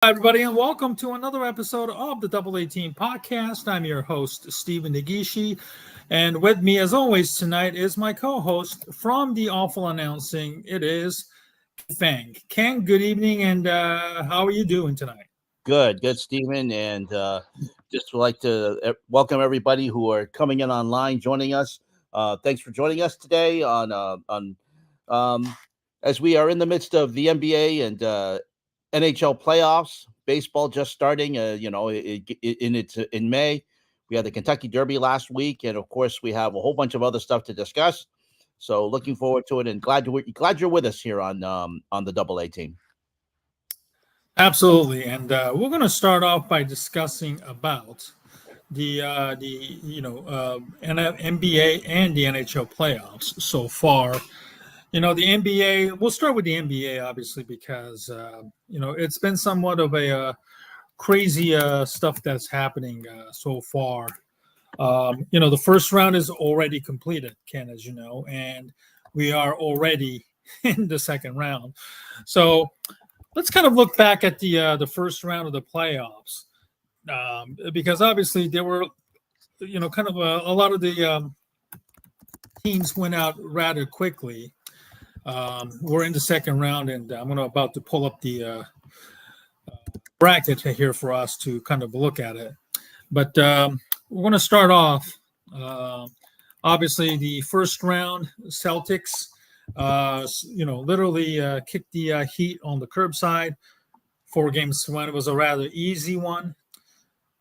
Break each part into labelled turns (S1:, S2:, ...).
S1: Hi, everybody, and welcome to another episode of the Double 18 podcast. I'm your host, Stephen Nagishi, and with me, as always, tonight is my co-host from the Awful Announcing. It is Fang. Ken, good evening, and how are you doing tonight?
S2: Good, Stephen, and just would like to welcome everybody who are coming in online, joining us. Thanks for joining us today on as we are in the midst of the NBA and NHL playoffs. Baseball just starting. In May. We had the Kentucky Derby last week, and of course, we have a whole bunch of other stuff to discuss. So, looking forward to it, and glad you're with us here on the Double 18.
S1: Absolutely, and we're going to start off by discussing about the NBA and the NHL playoffs so far. You know, the NBA. We'll start with the NBA, obviously, because it's been somewhat of a crazy stuff that's happening so far. The first round is already completed, Ken, as you know, and we are already in the second round. So let's kind of look back at the first round of the playoffs, because obviously there were, kind of a lot of the teams went out rather quickly. We're in the second round, and I'm about to pull up the bracket here for us to kind of look at it. But we're going to start off. Obviously, the first round, Celtics, literally kicked the Heat on the curbside. 4 games to 1. It was a rather easy one.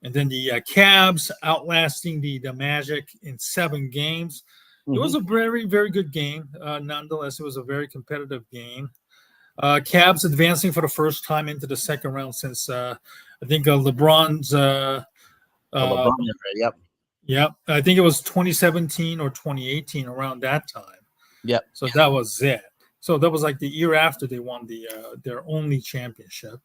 S1: And then the Cavs outlasting the Magic in 7 games. It was a very, very good game. Nonetheless, it was a very competitive game. Cavs advancing for the first time into the second round since I think LeBron's.
S2: LeBron, yep.
S1: Yep, I think it was 2017 or 2018, around that time.
S2: Yep.
S1: So that was it. So that was like the year after they won their only championship.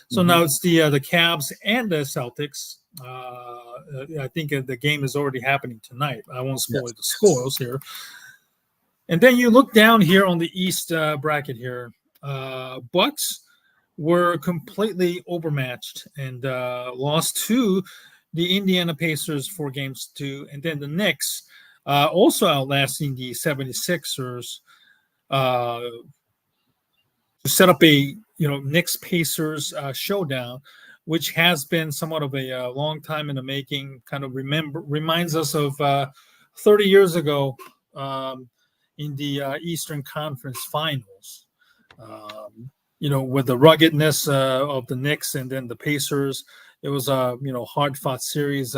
S1: So now it's the Cavs and the Celtics. I think the game is already happening tonight. I won't spoil the scores here. And then you look down here on the East bracket here. Bucks were completely overmatched and lost to the Indiana Pacers 4-2. And then the Knicks also outlasting the 76ers to set up a Knicks-Pacers showdown, which has been somewhat of a long time in the making. Kind of reminds us of 30 years ago in the Eastern Conference Finals. With the ruggedness of the Knicks and then the Pacers, it was a hard-fought series.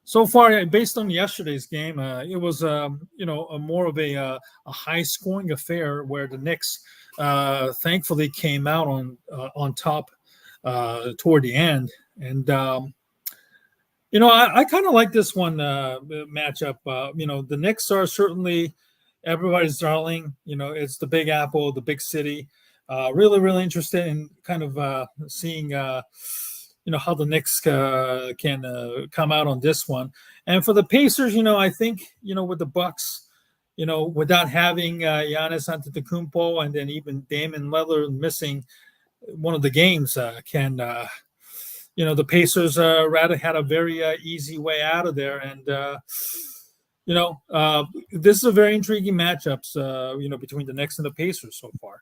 S1: So far, based on yesterday's game, it was a more of a high-scoring affair where the Knicks thankfully came out on top toward the end. And I kind of like this one matchup. The Knicks are certainly everybody's darling. It's the Big Apple, the big city. Really, really interested in kind of seeing how the Knicks can come out on this one. And for the Pacers, I think with the Bucks, without having Giannis Antetokounmpo and then even Damian Lillard missing one of the games, the Pacers rather had a very easy way out of there. And this is a very intriguing matchups, between the Knicks and the Pacers so far.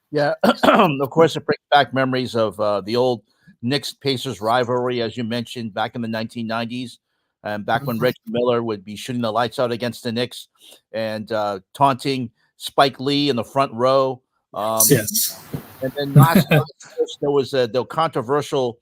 S2: Yeah, of course, it brings back memories of the old Knicks-Pacers rivalry, as you mentioned, back in the 1990s, and back when Reggie Miller would be shooting the lights out against the Knicks and taunting Spike Lee in the front row.
S1: Yes.
S2: And then last night, there was the controversial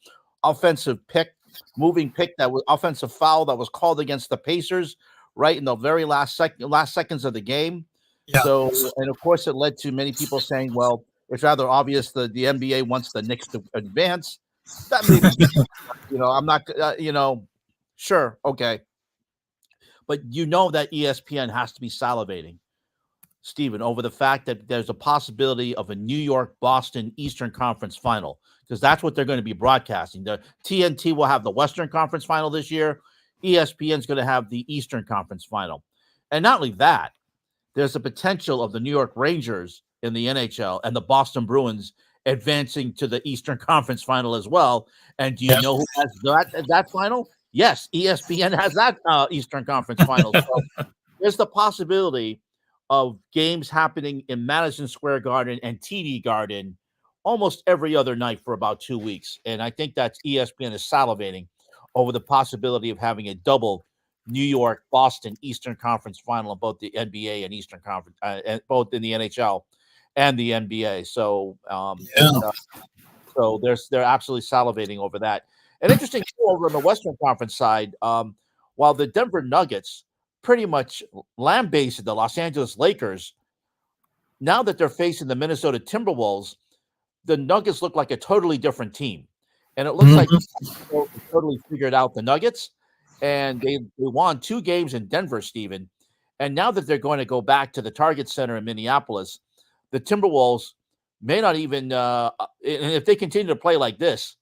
S2: moving pick that was offensive foul that was called against the Pacers right in the very last seconds of the game.
S1: Yeah.
S2: So, and of course, it led to many people saying, well, it's rather obvious that the NBA wants the Knicks to advance. That may be, I'm not, sure, okay. But that ESPN has to be salivating, Stephen, over the fact that there's a possibility of a New York-Boston Eastern Conference final, because that's what they're going to be broadcasting. The TNT will have the Western Conference final this year. ESPN's going to have the Eastern Conference final. And not only that, there's a potential of the New York Rangers in the NHL and the Boston Bruins advancing to the Eastern Conference Final as well. And do you know who has that final? Yes, ESPN has that Eastern Conference Final. So there's the possibility of games happening in Madison Square Garden and TD Garden almost every other night for about 2 weeks. And I think that ESPN is salivating over the possibility of having a double New York, Boston, Eastern Conference Final in both the NBA and Eastern Conference, and both in the NHL and the NBA. So, so they're absolutely salivating over that. And interesting over on the Western Conference side, while the Denver Nuggets pretty much lambasted the Los Angeles Lakers, now that they're facing the Minnesota Timberwolves, the Nuggets look like a totally different team. And it looks like they totally figured out the Nuggets. And they won 2 games in Denver, Steven. And now that they're going to go back to the Target Center in Minneapolis, the Timberwolves may not even and if they continue to play like this,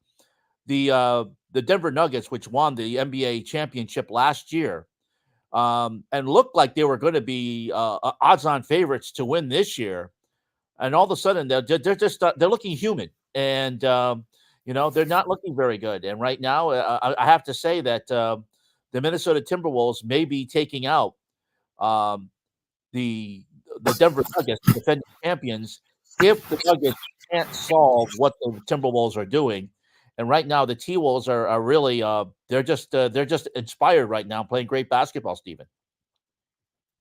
S2: the Denver Nuggets, which won the NBA championship last year, and looked like they were going to be odds-on favorites to win this year, and all of a sudden they're just they're looking human, and they're not looking very good. And right now, I have to say that the Minnesota Timberwolves may be taking out the Denver Nuggets, the defending champions, if the Nuggets can't solve what the Timberwolves are doing. And right now, the T-Wolves are really they're just inspired right now, playing great basketball, Stephen.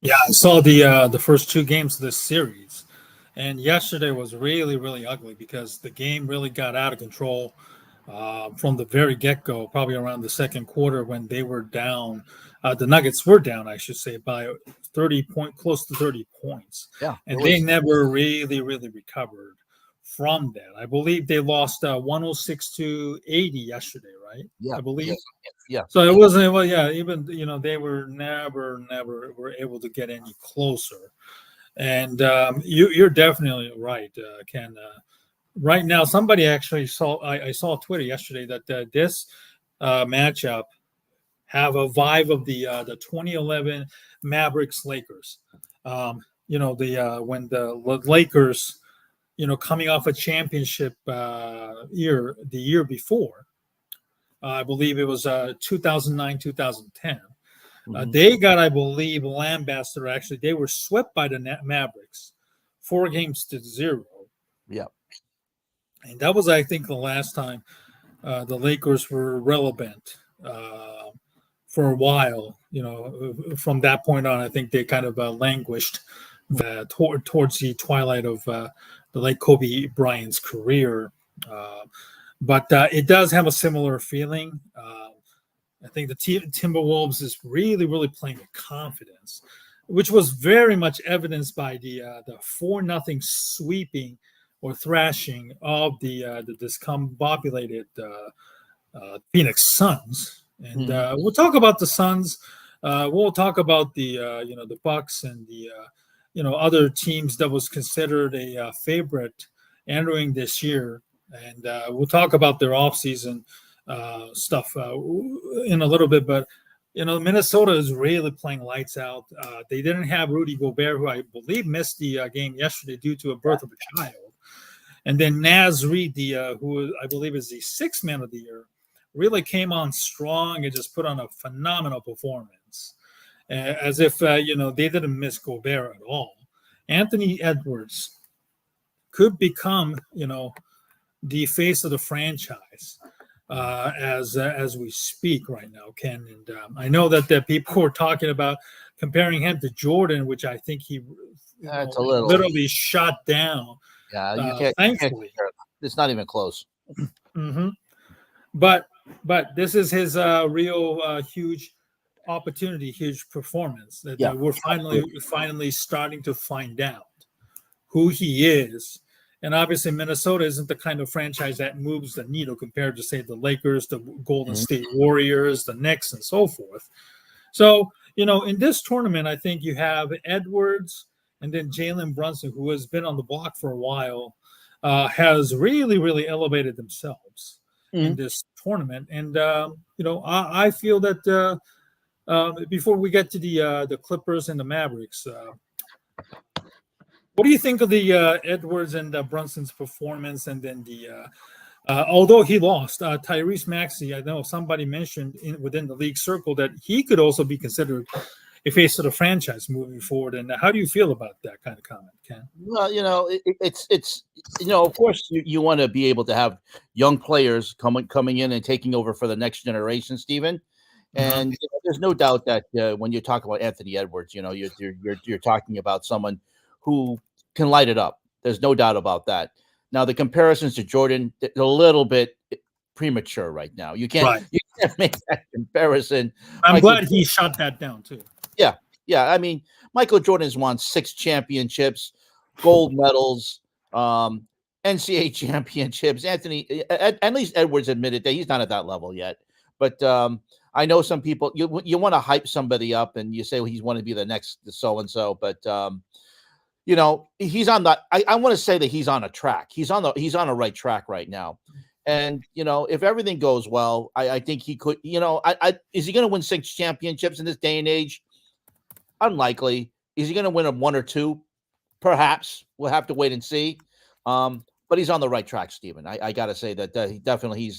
S1: Yeah, I saw the first 2 games of this series, and yesterday was really, really ugly because the game really got out of control from the very get-go, probably around the second quarter when they were down. The Nuggets were down, I should say, by close to 30 points.
S2: Yeah,
S1: and they never really, really recovered from that. I believe they lost 106-80 yesterday, right?
S2: Yeah,
S1: I believe.
S2: Yeah.
S1: So it wasn't. Well, yeah. Even they were never were able to get any closer. And you're definitely right, Ken. Right now, somebody actually saw. I saw on Twitter yesterday that this matchup have a vibe of the 2011 Mavericks Lakers. When the Lakers, coming off a championship year the year before, I believe it was 2009, 2010. They got, I believe, lambasted. Actually, they were swept by the Mavericks, 4-0.
S2: Yeah.
S1: And that was, I think, the last time the Lakers were relevant for a while. From that point on, I think they kind of languished towards the twilight of the late Kobe Bryant's career. But it does have a similar feeling. I think the Timberwolves is really, really playing with confidence, which was very much evidenced by the 4-0 sweeping or thrashing of the discombobulated Phoenix Suns. And we'll talk about the Suns. We'll talk about the Bucks and the other teams that was considered a favorite entering this year. And we'll talk about their offseason stuff in a little bit. But Minnesota is really playing lights out. They didn't have Rudy Gobert, who I believe missed the game yesterday due to a birth of a child. And then Naz Reid, who I believe is the 6th man of the year, really came on strong and just put on a phenomenal performance, as if they didn't miss Gobert at all. Anthony Edwards could become the face of the franchise as we speak right now, Ken. And I know that people were talking about comparing him to Jordan, which I think he literally shot down.
S2: Yeah, you can't.
S1: Thankfully,
S2: it's not even close.
S1: But this is his real huge opportunity, huge performance that we're finally starting to find out who he is. And obviously, Minnesota isn't the kind of franchise that moves the needle compared to, say, the Lakers, the Golden State Warriors, the Knicks, and so forth. So, in this tournament, I think you have Edwards and then Jalen Brunson, who has been on the block for a while, has really, really elevated themselves in this tournament. And, I feel that before we get to the Clippers and the Mavericks, What do you think of the Edwards and Brunson's performance, and then the although he lost, Tyrese Maxey, I know somebody mentioned within the league circle that he could also be considered a face of the franchise moving forward. And how do you feel about that kind of comment, Ken?
S2: Well, it's of course you want to be able to have young players coming in and taking over for the next generation, Stephen. And there's no doubt that when you talk about Anthony Edwards, you're talking about someone who can light it up. There's no doubt about that. Now the comparisons to Jordan, they're a little bit premature right now. You can't make that comparison.
S1: I'm glad he shot that down too.
S2: Yeah. I mean, Michael Jordan's won 6 championships, gold medals, NCAA championships. Anthony, at least Edwards admitted that he's not at that level yet. But I know some people, you want to hype somebody up and you say, well, he's want to be the next so-and-so. But, he's on that. I want to say that he's on a track. He's on a right track right now. And, if everything goes well, I think he could, is he going to win 6 championships in this day and age? Unlikely. Is he going to win 1 or 2? Perhaps. We'll have to wait and see. But he's on the right track, Stephen. I got to say that he definitely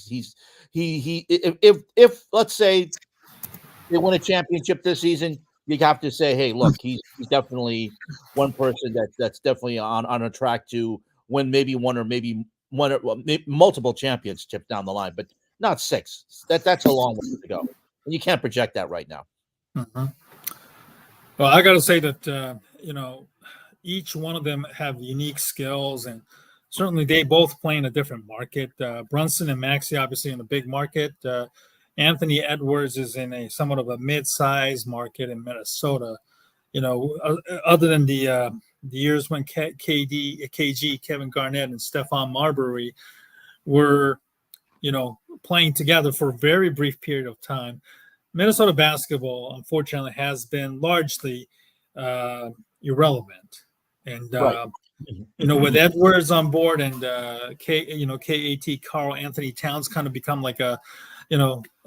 S2: if let's say they win a championship this season, you have to say, hey, look, he's definitely one person that's definitely on a track to win maybe one or multiple championships down the line, but not 6. That's a long way to go. And you can't project that right now.
S1: Mm-hmm. Well, I got to say that, each one of them have unique skills, and certainly they both play in a different market. Brunson and Maxey, obviously, in a big market. Anthony Edwards is in a somewhat of a mid-sized market in Minnesota. Other than the years when KG, Kevin Garnett, and Stephon Marbury were, playing together for a very brief period of time, Minnesota basketball, unfortunately, has been largely irrelevant. And, with Edwards on board and, KAT, Karl Anthony Towns kind of become like a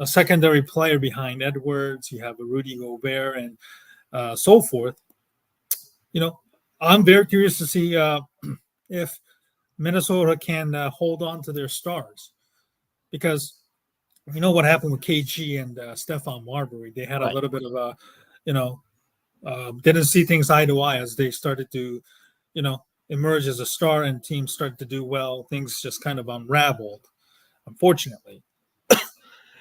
S1: secondary player behind Edwards. You have a Rudy Gobert and so forth. I'm very curious to see if Minnesota can hold on to their stars, because what happened with KG and Stephon Marbury. They had a little bit of didn't see things eye to eye as they started to, emerge as a star and teams started to do well. Things just kind of unraveled, unfortunately.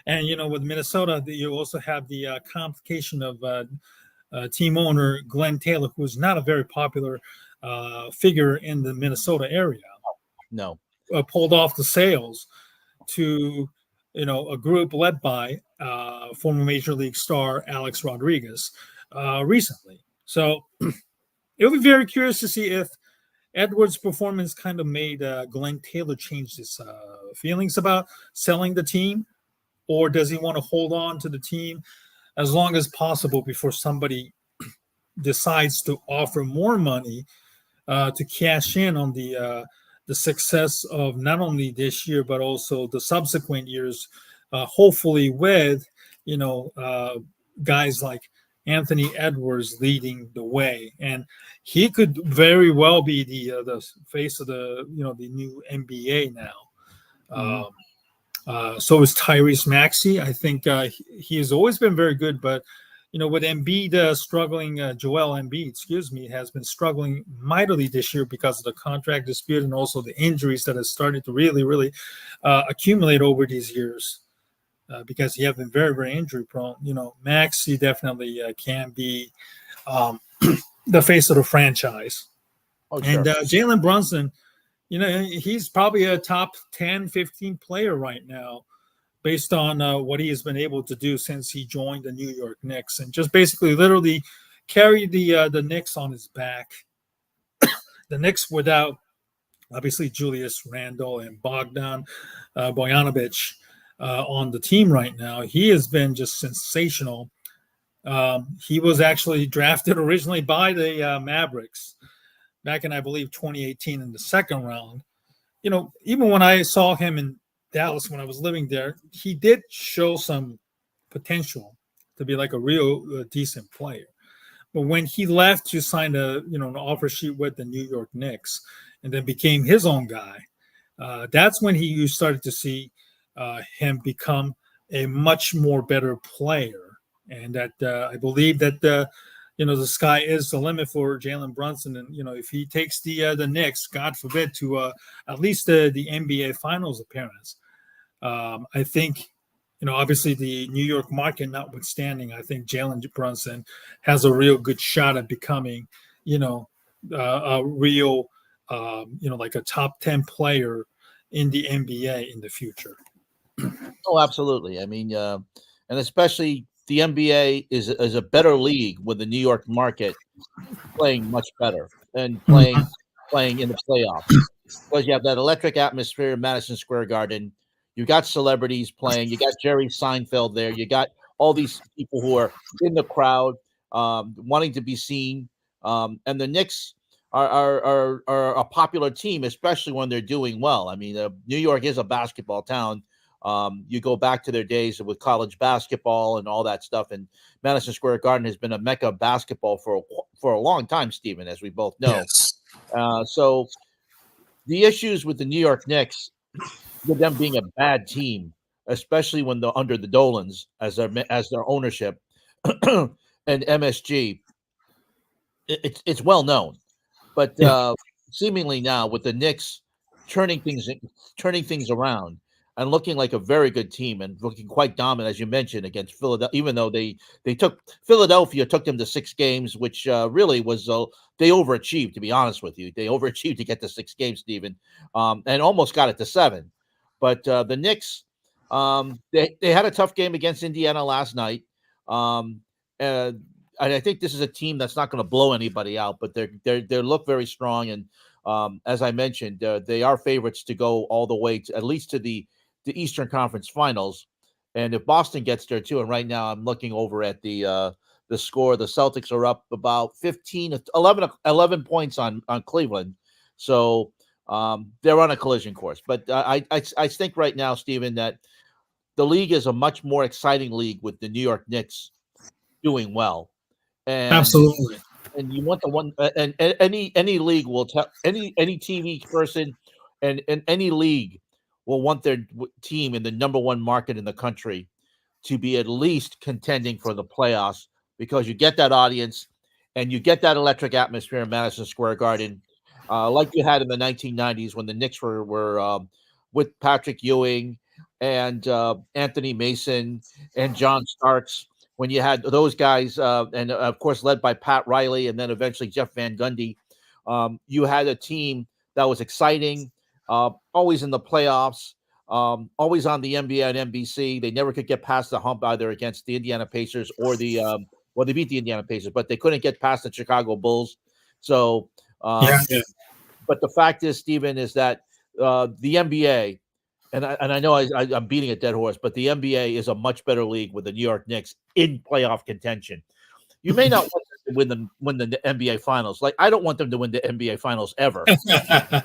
S1: And, with Minnesota, you also have the complication of team owner Glenn Taylor, who's not a very popular figure in the Minnesota area.
S2: No.
S1: Pulled off the sales to, a group led by former Major League star Alex Rodriguez recently. So it'll be very curious to see if Edwards' performance kind of made Glenn Taylor change his feelings about selling the team, or does he want to hold on to the team as long as possible before somebody decides to offer more money to cash in on the success of not only this year but also the subsequent years, hopefully with guys like Anthony Edwards leading the way. And he could very well be the face of the the new NBA now. So is Tyrese Maxey. I think he has always been very good, but with Embiid struggling, Joel Embiid, has been struggling mightily this year because of the contract dispute and also the injuries that have started to really, really accumulate over these years. Because he has been very, very injury prone. Maxey definitely can be the face of the franchise.
S2: Oh, sure.
S1: And Jalen Brunson, he's probably a top 10, 15 player right now based on what he has been able to do since he joined the New York Knicks, and just basically literally carried the Knicks on his back. The Knicks without, obviously, Julius Randle and Bogdan Bogdanovic on the team right now. He has been just sensational. He was actually drafted originally by the Mavericks back in, I believe, 2018 in the second round. Even when I saw him in Dallas when I was living there, he did show some potential to be like a real decent player. But when he left to sign an offer sheet with the New York Knicks, and then became his own guy, that's when you started to see him become a much more better player. And that I believe that the sky is the limit for Jalen Brunson. And if he takes the Knicks, God forbid, to at least the NBA Finals appearance, I think, obviously the New York market notwithstanding, I think Jalen Brunson has a real good shot at becoming, a real, like a top 10 player in the NBA in the future.
S2: Oh, absolutely. I mean, and especially the NBA is a better league with the New York market playing much better and playing in the playoffs because you have that electric atmosphere in Madison Square Garden. You got celebrities playing. You got Jerry Seinfeld there. You got all these people who are in the crowd, wanting to be seen. And the Knicks are a popular team, especially when they're doing well. I mean, New York is a basketball town. You go back to their days with college basketball and all that stuff, and Madison Square Garden has been a mecca of basketball for a long time, Stephen, as we both know.
S1: Yes.
S2: So the issues with the New York Knicks, with them being a bad team, especially when they're under the Dolans as their ownership and MSG, it's well known. But seemingly now with the Knicks turning things around and looking like a very good team and looking quite dominant, as you mentioned, against Philadelphia, even though Philadelphia took them to 6 games, which really was they overachieved, to be honest with you. They overachieved to get to 6 games, Stephen, and almost got it to 7. But the Knicks, they had a tough game against Indiana last night. And I think this is a team that's not going to blow anybody out, but they look very strong. And as I mentioned, they are favorites to go all the way to at least to the Eastern Conference Finals. And if Boston gets there too, and right now I'm looking over at the score, the Celtics are up about 11 points on Cleveland. So they're on a collision course. But I think right now, Stephen, that the league is a much more exciting league with the New York Knicks doing well. And
S1: Absolutely.
S2: And you want the one, and any league will tell any TV person, and any league will want their team in the number one market in the country to be at least contending for the playoffs, because you get that audience and you get that electric atmosphere in Madison Square Garden, like you had in the 1990s when the Knicks were with Patrick Ewing and Anthony Mason and John Starks. When you had those guys, and of course led by Pat Riley, and then eventually Jeff Van Gundy, you had a team that was exciting, always in the playoffs, always on the NBA and NBC. They never could get past the hump either against the Indiana Pacers or well, they beat the Indiana Pacers, but they couldn't get past the Chicago Bulls. So, but the fact is, Stephen, is that the NBA, and I know I'm beating a dead horse, but the NBA is a much better league with the New York Knicks in playoff contention. You may not want them to win the NBA Finals. Like, I don't want them to win the NBA Finals ever. That's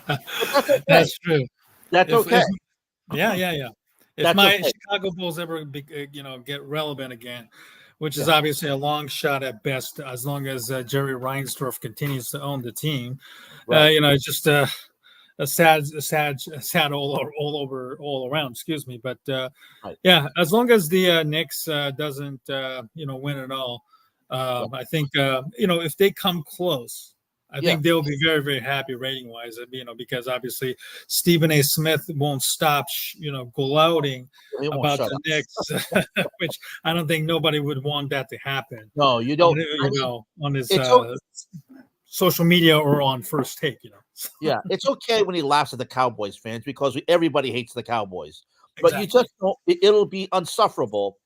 S2: okay.
S1: That's true.
S2: That's okay.
S1: Yeah. If my Chicago Bulls ever get relevant again, which is obviously a long shot at best, as long as Jerry Reinsdorf continues to own the team,
S2: right.
S1: It's just a sad all around. Excuse me, but
S2: right.
S1: Yeah, as long as the Knicks doesn't win at all, I think if they come close, I think they'll be very, very happy rating wise. Because obviously Stephen A. Smith won't stop gloating about the Knicks, which I don't think nobody would want that to happen.
S2: No, you don't.
S1: On his social media or on First Take,
S2: Yeah, it's okay when he laughs at the Cowboys fans, because everybody hates the Cowboys. But
S1: Exactly.
S2: you just don't, it'll be insufferable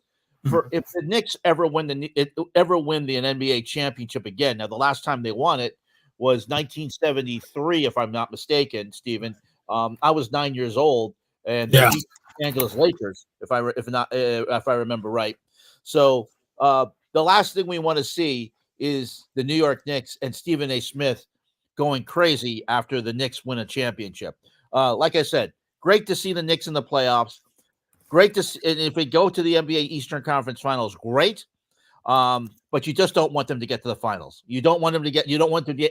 S2: for if the Knicks ever win the NBA championship again. Now, the last time they won it was 1973, if I'm not mistaken, Stephen. I was 9 years old, and they beat the Los Angeles Lakers, if I remember right. So the last thing we want to see is the New York Knicks and Stephen A. Smith going crazy after the Knicks win a championship. Like I said, great to see the Knicks in the playoffs. Great to see, and if we go to the NBA Eastern Conference Finals, great. But you just don't want them to get to the finals. You don't want them to get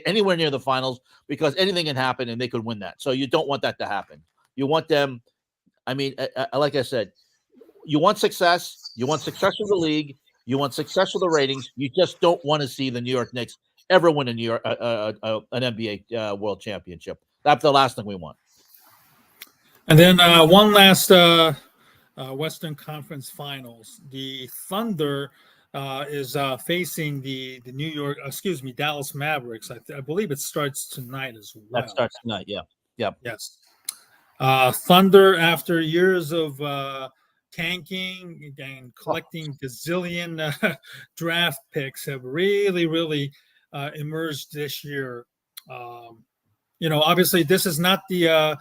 S2: anywhere near the finals because anything can happen and they could win that. So you don't want that to happen. You want them. I mean, like I said, you want success. You want success for the league. You want success for the ratings. You just don't want to see the New York Knicks ever win an NBA World Championship. That's the last thing we want.
S1: And then one last Western Conference Finals. The Thunder is facing the Dallas Mavericks. I believe it starts tonight as well.
S2: That starts tonight. Yeah. Yep.
S1: Yes. Thunder, after years of tanking and collecting gazillion draft picks, have really emerged this year. Obviously, this is not the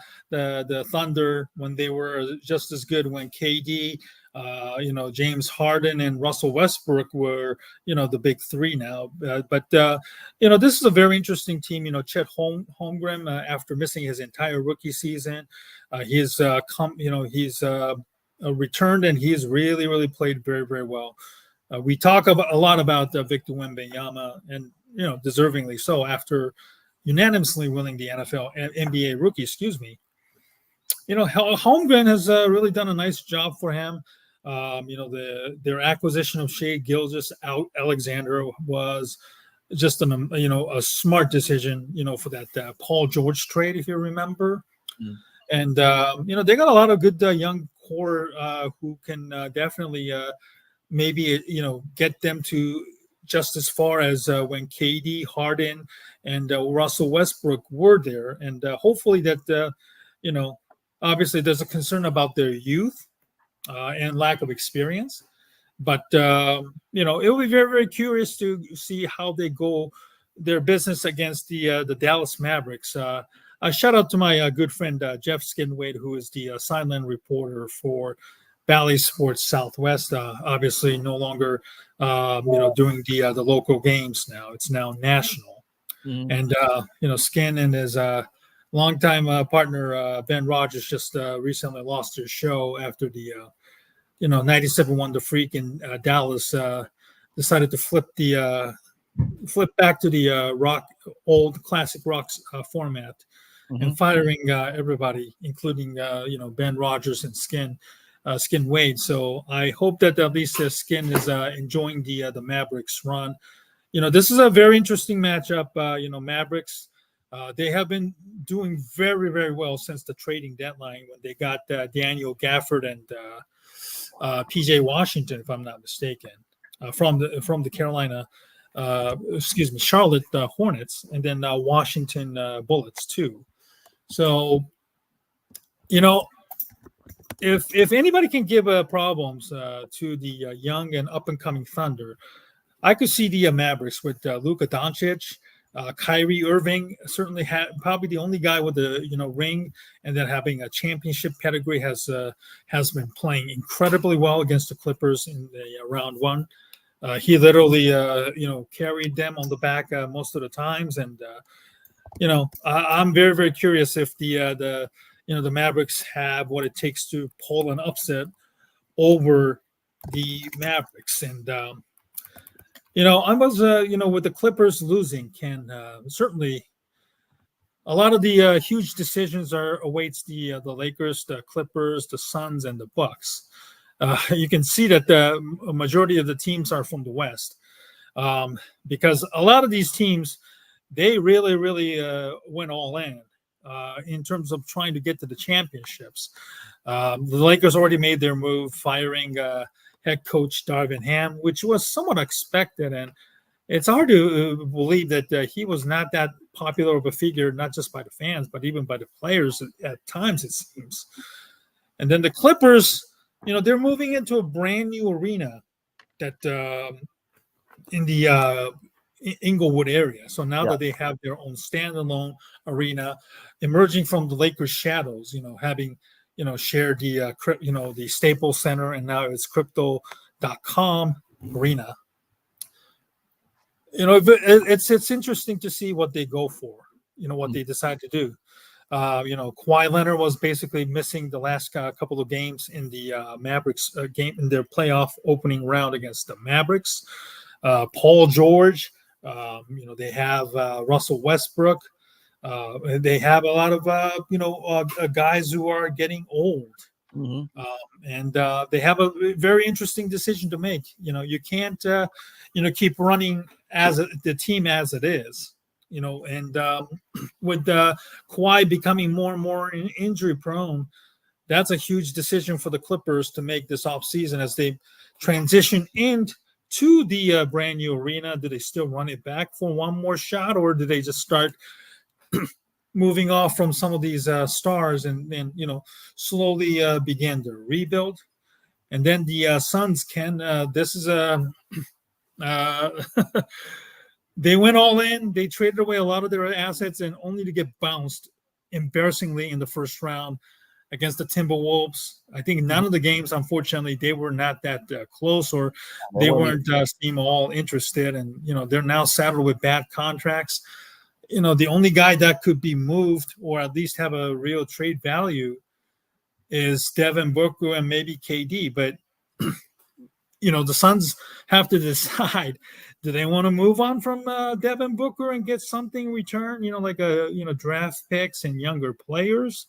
S1: Thunder when they were just as good when KD, James Harden and Russell Westbrook were, the big three now. But this is a very interesting team. Chet Holmgren, after missing his entire rookie season, he's returned and he's really played very well. We talk a lot about Victor Wembanyama, and deservingly so, after unanimously winning the NBA rookie. Holmgren has really done a nice job for him. Their acquisition of Shai Gilgeous-Alexander was just a smart decision, for that Paul George trade, if you remember. Mm. And they got a lot of good young core who can definitely maybe get them to just as far as when KD, Harden, and Russell Westbrook were there. And hopefully that, obviously there's a concern about their youth and lack of experience. But, it will be very curious to see how they go their business against the Dallas Mavericks. Shout out to my good friend, Jeff Skinwade, who is the sideline reporter for Bally Sports Southwest, obviously no longer, doing the local games now. It's now national. Mm-hmm. And, Skin and his longtime partner, Ben Rogers, just recently lost their show after the, 97 won the Freak in Dallas, decided to flip back to the old classic rock format, mm-hmm. and firing everybody, including, Ben Rogers and Skin Wade. So I hope that at least Skin is enjoying the Mavericks run. This is a very interesting matchup. Mavericks, they have been doing very well since the trading deadline when they got Daniel Gafford and PJ Washington, if I'm not mistaken, from the Carolina, Charlotte Hornets, and then Washington Bullets too. So, if anybody can give problems to the young and up and coming Thunder, I could see the Mavericks with Luka Doncic, Kyrie Irving, certainly probably the only guy with the ring, and then having a championship pedigree, has been playing incredibly well against the Clippers in the round one. He literally carried them on the back most of the times, and I'm very curious if the Mavericks have what it takes to pull an upset over the Mavericks. And I was with the Clippers losing, certainly a lot of the huge decisions awaits the Lakers, the Clippers, the Suns, and the Bucks. You can see that the majority of the teams are from the West, because a lot of these teams, they really went all in terms of trying to get to the championships. The Lakers already made their move, firing head coach Darvin Ham, which was somewhat expected. And it's hard to believe that he was not that popular of a figure, not just by the fans, but even by the players at times, it seems. And then the Clippers, they're moving into a brand new arena that in the Inglewood area. So now that they have their own standalone arena, emerging from the Lakers shadows, having shared the Staples Center, and now it's Crypto.com arena. It's interesting to see what they go for. What they decide to do. Kawhi Leonard was basically missing the last couple of games in the Mavericks game in their playoff opening round against the Mavericks. Paul George. They have Russell Westbrook. They have a lot of guys who are getting old.
S2: Mm-hmm.
S1: And they have a very interesting decision to make. You can't keep running the team as it is. And with Kawhi becoming more and more injury prone, that's a huge decision for the Clippers to make this offseason as they transition into the brand new arena. Do they still run it back for one more shot, or do they just start moving off from some of these stars and slowly begin to rebuild? And then the Suns this is they went all in. They traded away a lot of their assets and only to get bounced embarrassingly in the first round against the Timberwolves. I think none of the games, unfortunately, they were not that close, or they weren't seem all interested. And they're now saddled with bad contracts. The only guy that could be moved or at least have a real trade value is Devin Booker and maybe KD. But the Suns have to decide: do they want to move on from Devin Booker and get something in return? Like draft picks and younger players.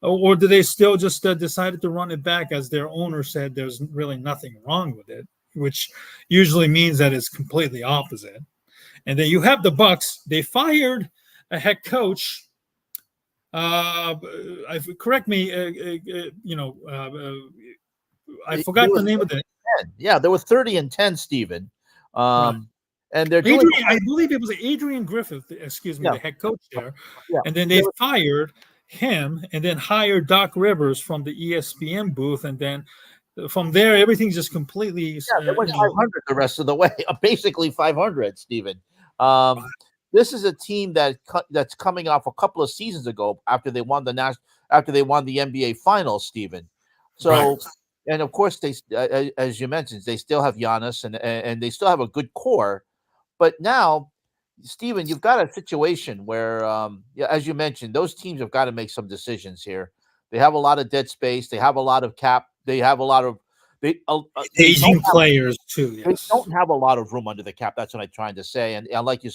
S1: Or do they still just decided to run it back, as their owner said there's really nothing wrong with it, which usually means that it's completely opposite. And then you have the Bucks. They fired a head coach. Correct me. I forgot the name of it.
S2: Yeah, there were 30-10, Stephen.
S1: Right.
S2: And they're
S1: I believe it was Adrian Griffith, the head coach there.
S2: Yeah.
S1: And then they fired him and then hired Doc Rivers from the ESPN booth, and then from there everything's just completely
S2: they went 500 the rest of the way. Basically 500, Stephen. This is a team that's coming off a couple of seasons ago after they won the NBA Finals, Stephen. So right. And of course they as you mentioned, they still have Giannis and they still have a good core, but now, Steven, you've got a situation where, as you mentioned, those teams have got to make some decisions here. They have a lot of dead space. They have a lot of cap. They have a lot of
S1: aging players too. Yes.
S2: They don't have a lot of room under the cap. That's what I'm trying to say. And like you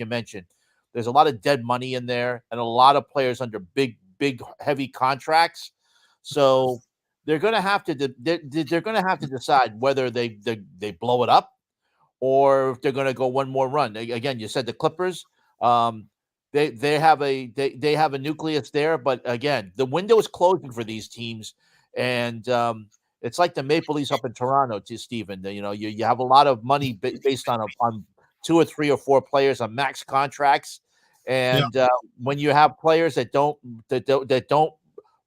S2: mentioned, there's a lot of dead money in there, and a lot of players under big, heavy contracts. So they're going to have to decide whether they blow it up, or if they're going to go one more run. Again, you said the Clippers, they have a nucleus there, but again, the window is closing for these teams, and it's like the Maple Leafs up in Toronto, to Stephen. You have a lot of money based on 2 or 3 or 4 players on max contracts, and when you have players that don't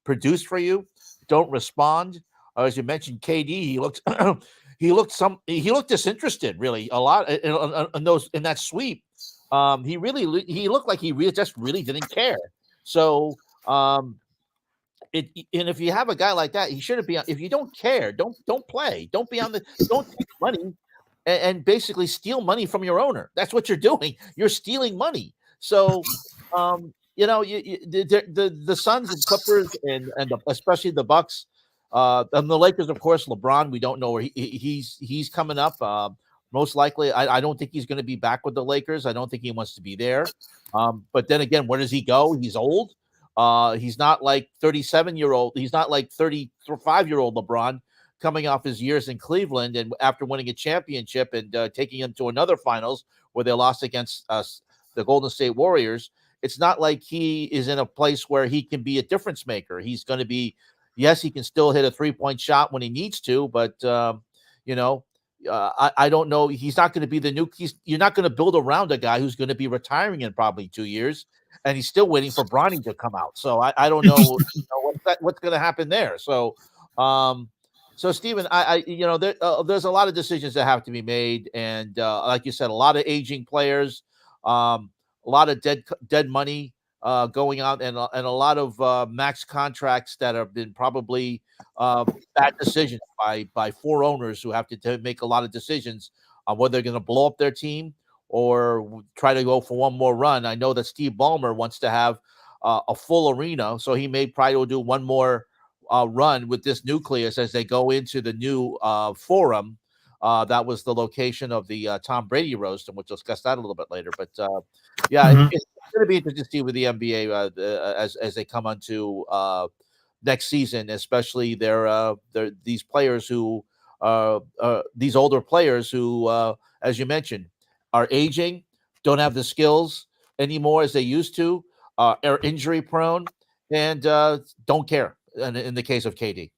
S2: produce for you, don't respond, as you mentioned, KD, he looked. He looked disinterested, really, a lot in that sweep. He looked like he really didn't care. So, and if you have a guy like that, he shouldn't be. If you don't care, don't play. Don't take money and basically steal money from your owner. That's what you're doing. You're stealing money. So, the Suns and Clippers and especially the Bucks. And the Lakers, of course, LeBron, we don't know where he's coming up. Most likely, I don't think he's going to be back with the Lakers. I don't think he wants to be there. But then again, where does he go? He's old. He's not like 37-year-old. He's not like 35-year-old LeBron coming off his years in Cleveland and after winning a championship and taking him to another finals where they lost against the Golden State Warriors. It's not like he is in a place where he can be a difference maker. He's going to be. Yes, he can still hit a 3-point shot when he needs to, but I don't know. He's not going to be you're not going to build around a guy who's going to be retiring in probably 2 years, and he's still waiting for Bronny to come out. So I don't know, what's going to happen there. So, Stephen, there's a lot of decisions that have to be made, and like you said, a lot of aging players, a lot of dead money. Going out and a lot of max contracts that have been probably bad decisions by 4 owners who have to make a lot of decisions on whether they're going to blow up their team or try to go for one more run. I know that Steve Ballmer wants to have a full arena, so he may probably do one more run with this nucleus as they go into the new Forum That was the location of the Tom Brady roast, and we'll discuss that a little bit later. But yeah,
S1: Mhm.
S2: it's going to be interesting to see with the NBA as they come onto next season, especially their these players who these older players who, as you mentioned, are aging, don't have the skills anymore as they used to, are injury prone, and don't care. In the case of KD.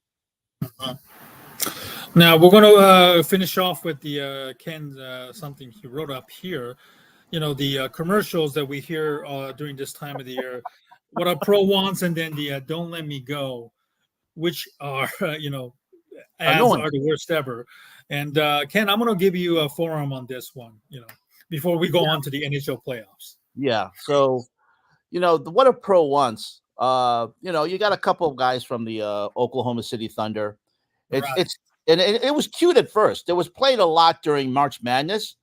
S1: Now we're going to finish off with the Ken something he wrote up here. The commercials that we hear during this time of the year. What a pro wants, and then the "Don't Let Me Go," which are ads
S2: Annoying.
S1: are the worst ever. And Ken, I'm going to give you a forum on this one. Before we go on to the NHL playoffs.
S2: Yeah. So what a pro wants. You got a couple of guys from the Oklahoma City Thunder. It's
S1: Right.
S2: it's and it was cute at first. It was played a lot during March Madness,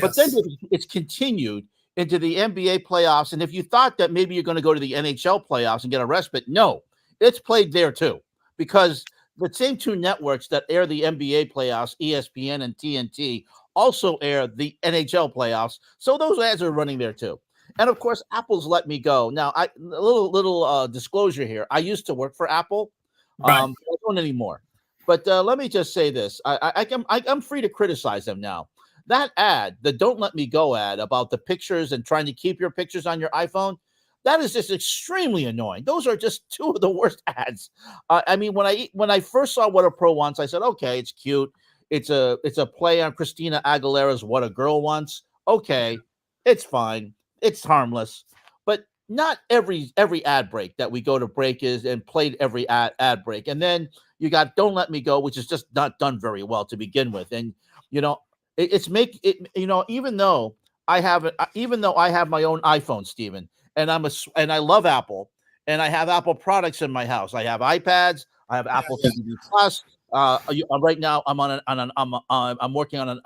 S2: but then
S1: Yes.
S2: it's continued into the NBA playoffs. And if you thought that maybe you're going to go to the NHL playoffs and get a respite, no, it's played there too, because the same two networks that air the NBA playoffs, ESPN and TNT, also air the NHL playoffs. So those ads are running there too. And of course, Apple's let me go. Now, a little disclosure here. I used to work for Apple.
S1: Right.
S2: I don't anymore. But let me just say this: I'm free to criticize them now. That ad, the "Don't Let Me Go" ad about the pictures and trying to keep your pictures on your iPhone, that is just extremely annoying. Those are just two of the worst ads. I mean, when I first saw What a Pro Wants, I said, okay, it's cute. It's a play on Christina Aguilera's "What a Girl Wants." Okay, it's fine. It's harmless, but not every ad break that we go to break is and played every ad break. And then you got "Don't Let Me Go," which is just not done very well to begin with. And you know, it's make it. Even though I have my own iPhone, Steven, and and I love Apple, and I have Apple products in my house. I have iPads. I have Apple TV Plus. Right now, I'm working on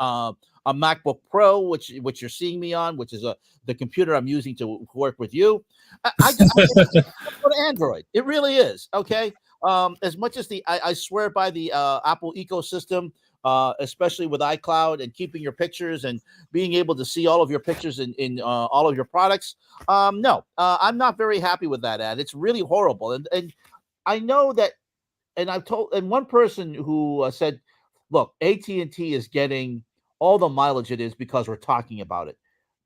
S2: a MacBook Pro, which you're seeing me on, which is the computer I'm using to work with you. I go to Android. It really is okay. As much as I swear by the Apple ecosystem, especially with iCloud and keeping your pictures and being able to see all of your pictures in all of your products. No, I'm not very happy with that ad. It's really horrible, and I know that. And I've told, and one person who said, "Look, AT&T is getting all the mileage it is because we're talking about it."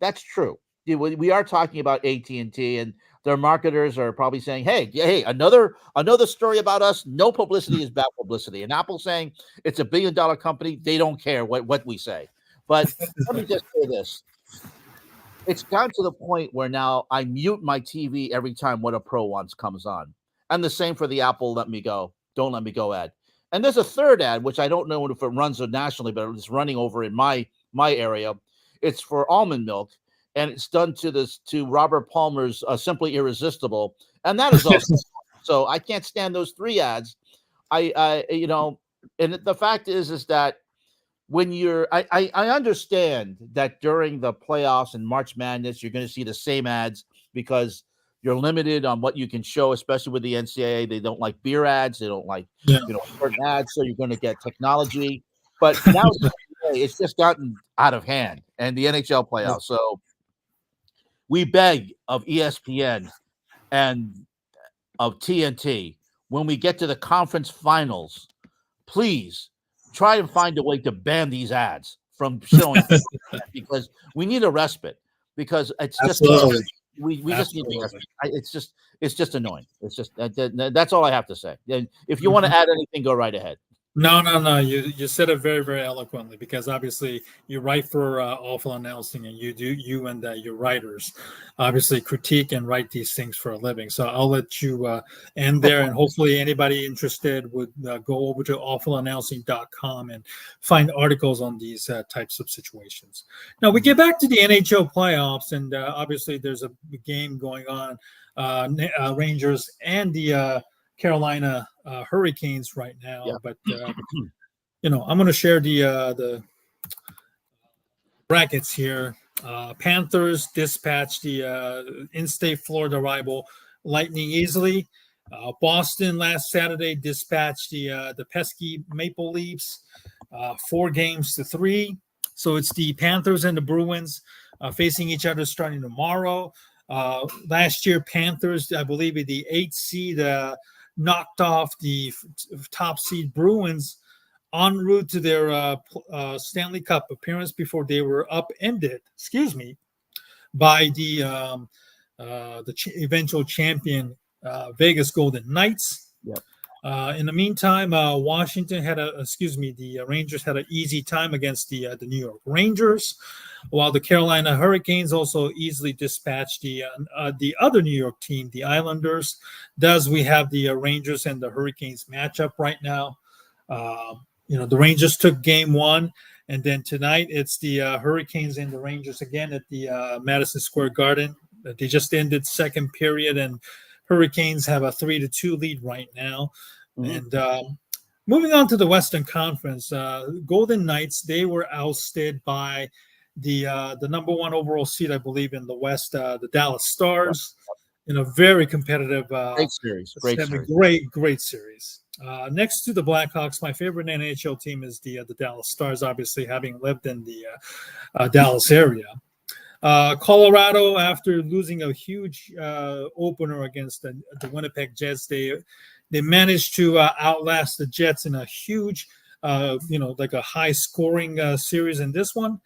S2: That's true. We are talking about AT&T, and their marketers are probably saying, hey, another story about us. No publicity is bad publicity." And Apple saying it's a $1 billion company. They don't care what we say. But let me just say this: it's gotten to the point where now I mute my TV every time What a Pro Wants comes on. And the same for the Apple Let Me Go, Don't Let Me Go ad. And there's a third ad, which I don't know if it runs nationally, but it's running over in my area. It's for almond milk, and it's done to Robert Palmer's Simply Irresistible. And that is also so I can't stand those three ads. And the fact is that when I understand that during the playoffs and March Madness, you're going to see the same ads because you're limited on what you can show, especially with the NCAA. They don't like beer ads. They don't like, certain ads. So you're going to get technology. But now it's just gotten out of hand, and the NHL playoffs. So we beg of ESPN and of TNT, when we get to the conference finals, please try and find a way to ban these ads from showing because we need a respite, because it's just we just need a respite. It's just annoying. It's just that's all I have to say. And if you want to add anything, go right ahead.
S1: No. You said it very, very eloquently, because obviously you write for Awful Announcing, and you and your writers obviously critique and write these things for a living. So I'll let you end there, and hopefully anybody interested would go over to awfulannouncing.com and find articles on these types of situations. Now we get back to the NHL playoffs, and obviously there's a game going on, Rangers and the Carolina Hurricanes right now.
S2: Yeah.
S1: But I'm going to share the brackets here. Panthers dispatch the in-state Florida rival Lightning easily. Boston last Saturday dispatched the pesky Maple Leafs. 4-3. So it's the Panthers and the Bruins facing each other starting tomorrow. Last year, Panthers, I believe, the 8th seed knocked off the top seed Bruins en route to their Stanley Cup appearance before they were upended. By the eventual champion Vegas Golden Knights.
S2: Yep.
S1: In the meantime, the Rangers had an easy time against the New York Rangers, while the Carolina Hurricanes also easily dispatched the other New York team, the Islanders. Thus, we have the Rangers and the Hurricanes matchup right now. The Rangers took game 1. And then tonight, it's the Hurricanes and the Rangers again at the Madison Square Garden. They just ended second period, and Hurricanes have a 3-2 lead right now. Mm-hmm. And moving on to the Western Conference, Golden Knights, they were ousted by the number 1 overall seed, I believe, in the West, the Dallas Stars, in a very competitive,
S2: great series.
S1: Great series. Next to the Blackhawks, my favorite NHL team is the Dallas Stars, obviously having lived in the Dallas area. Colorado, after losing a huge opener against the Winnipeg Jets, they managed to outlast the Jets in a huge, like a high-scoring series in this one.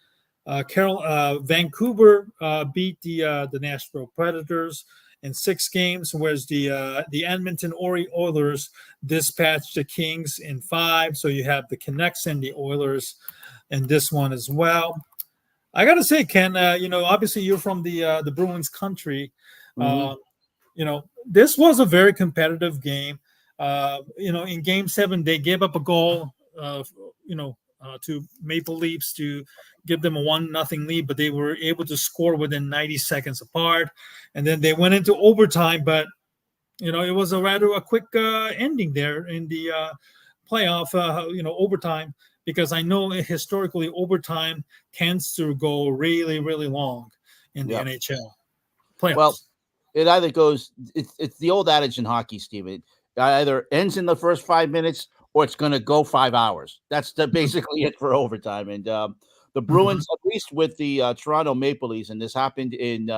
S1: Vancouver beat the Nashville Predators in 6 games, whereas the Edmonton Oilers dispatched the Kings in 5. So you have the Canucks and the Oilers in this one as well. I got to say, Ken, obviously you're from the Bruins country.
S2: Mm-hmm.
S1: This was a very competitive game. In Game 7, they gave up a goal, to Maple Leafs to give them a 1-0 lead, but they were able to score within 90 seconds apart. And then they went into overtime, but, it was a quick ending there in the playoff, overtime, because I know historically overtime tends to go really, really long in the NHL playoffs.
S2: Well, it either goes, it's the old adage in hockey, Steve. It either ends in the first 5 minutes or it's going to go 5 hours. That's basically it for overtime. And the Bruins, at least with the Toronto Maple Leafs, and this happened in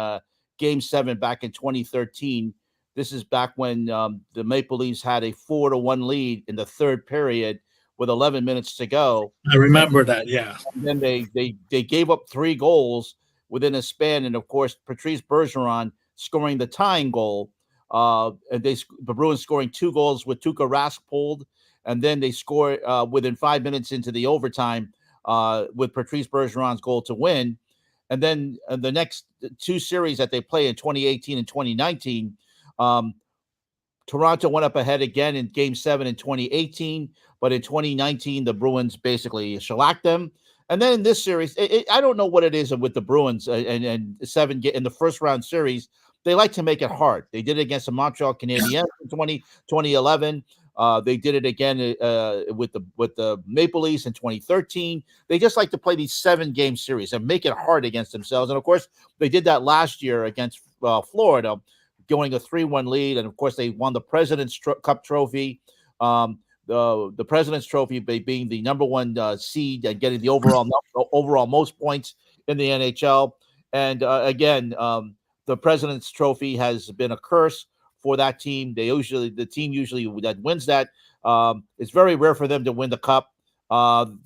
S2: Game 7 back in 2013. This is back when the Maple Leafs had a 4-1 lead in the third period with 11 minutes to go.
S1: I remember that, yeah.
S2: And then they gave up 3 goals within a span, and of course Patrice Bergeron scoring the tying goal. And the Bruins scoring 2 goals with Tuukka Rask pulled, and then they score within 5 minutes into the overtime with Patrice Bergeron's goal to win. And then the next 2 series that they play in 2018 and 2019. Toronto went up ahead again in Game 7 in 2018, but in 2019, the Bruins basically shellacked them. And then in this series, I don't know what it is with the Bruins and 7 in the first round series. They like to make it hard. They did it against the Montreal Canadiens in 2011. They did it again with the Maple Leafs in 2013. They just like to play these 7-game series and make it hard against themselves. And of course, they did that last year against Florida, going a 3-1 lead, and of course they won the President's Cup trophy, the President's Trophy being the number 1 seed and getting the overall most points in the NHL. And again, the President's Trophy has been a curse for that team. The team usually that wins that. It's very rare for them to win the Cup.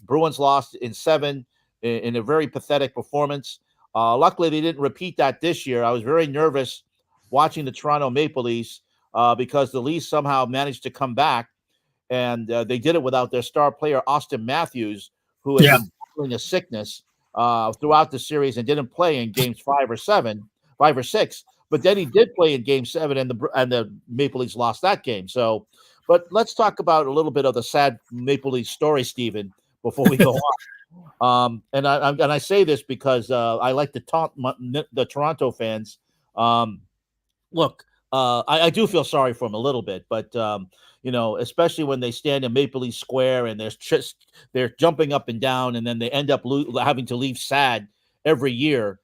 S2: Bruins lost in 7 in a very pathetic performance. Luckily, they didn't repeat that this year. I was very nervous watching the Toronto Maple Leafs because the Leafs somehow managed to come back, and they did it without their star player, Austin Matthews, who had been battling a sickness throughout the series and didn't play in games 5 or 6. But then he did play in Game 7, and the Maple Leafs lost that game. So, but let's talk about a little bit of the sad Maple Leafs story, Stephen, before we go on. And I say this because I like to taunt the Toronto fans. Look, I do feel sorry for them a little bit, but especially when they stand in Maple Leaf Square and they're jumping up and down, and then they end up having to leave sad every year.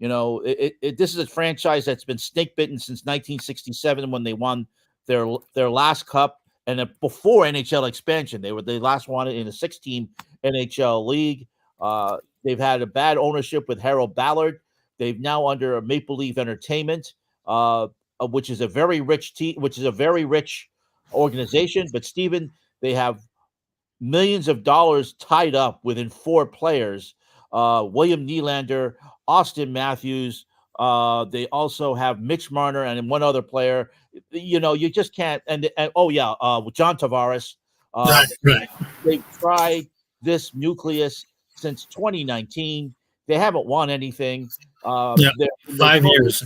S2: This is a franchise that's been snake bitten since 1967 when they won their last cup. and before NHL expansion. They last won it in a 6-team NHL league. They've had a bad ownership with Harold Ballard. They've now under Maple Leaf Entertainment, which is a very rich organization. But Stephen, they have millions of dollars tied up within 4 players: William Nylander, Austin Matthews. They also have Mitch Marner and one other player. You just can't. And John Tavares.
S1: Right.
S2: They've tried this nucleus since 2019. They haven't won anything.
S1: Yeah,
S2: They're
S1: 5 years.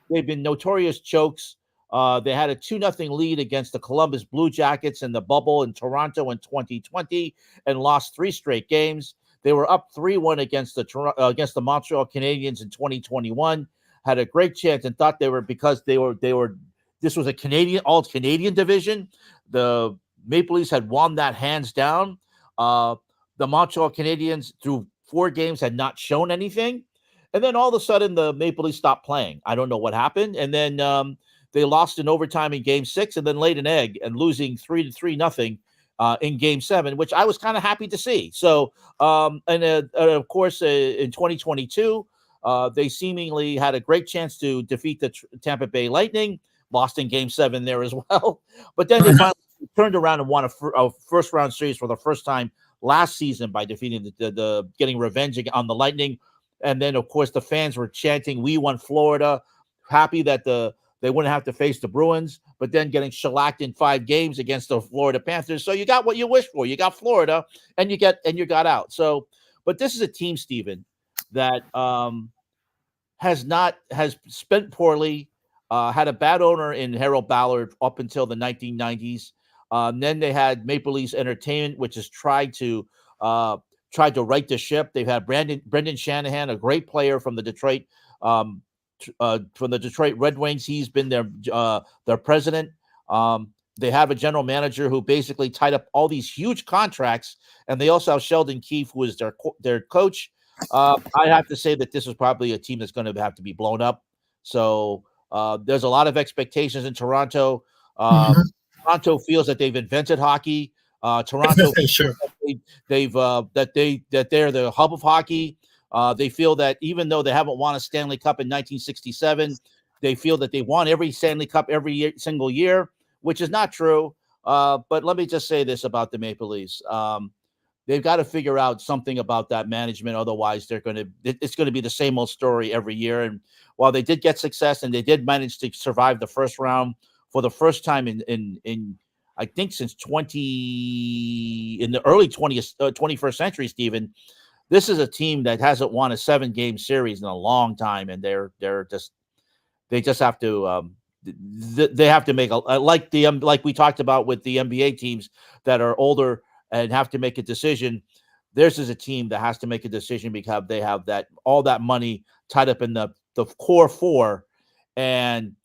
S2: They've been notorious chokes. They had a 2-0 lead against the Columbus Blue Jackets in the bubble in Toronto in 2020 and lost 3 straight games. They were up 3-1 against the Montreal Canadiens in 2021. Had a great chance and thought they were this was a all Canadian division. The Maple Leafs had won that hands down. The Montreal Canadiens through 4 games had not shown anything. And then all of a sudden the Maple Leafs stopped playing. I don't know what happened. And then they lost in overtime in Game 6 and then laid an egg and losing 3-0 in Game 7, which I was kind of happy to see. So, of course, in 2022, they seemingly had a great chance to defeat the Tampa Bay Lightning, lost in Game 7 there as well. But then they finally turned around and won a first-round series for the first time last season by defeating the getting revenge on the Lightning. And then, of course, the fans were chanting, "We won Florida," happy that they wouldn't have to face the Bruins, but then getting shellacked in 5 games against the Florida Panthers. So you got what you wished for. You got Florida, and you got out. So, but this is a team, Stephen, that has spent poorly, had a bad owner in Harold Ballard up until the 1990s. Then they had Maple Leafs Entertainment, which has tried to right the ship. They've had Brendan Shanahan, a great player from the Detroit Red Wings. He's been their president. They have a general manager who basically tied up all these huge contracts, and they also have Sheldon Keefe, who is their coach. I have to say that this is probably a team that's going to have to be blown up. So there's a lot of expectations in Toronto. Toronto feels that they've invented hockey. Toronto
S1: Sure.
S2: that they're the hub of hockey. They feel that even though they haven't won a Stanley Cup in 1967, they feel that they won every Stanley Cup single year, which is not true. But let me just say this about the Maple Leafs. They've got to figure out something about that management. Otherwise, it's going to be the same old story every year. And while they did get success and they did manage to survive the first round for the first time in I think since in the early 21st century, Stephen, this is a team that hasn't won a 7-game series in a long time, and they just have to they have to make like we talked about with the NBA teams that are older and have to make a decision. This is a team that has to make a decision because they have all that money tied up in the core 4, and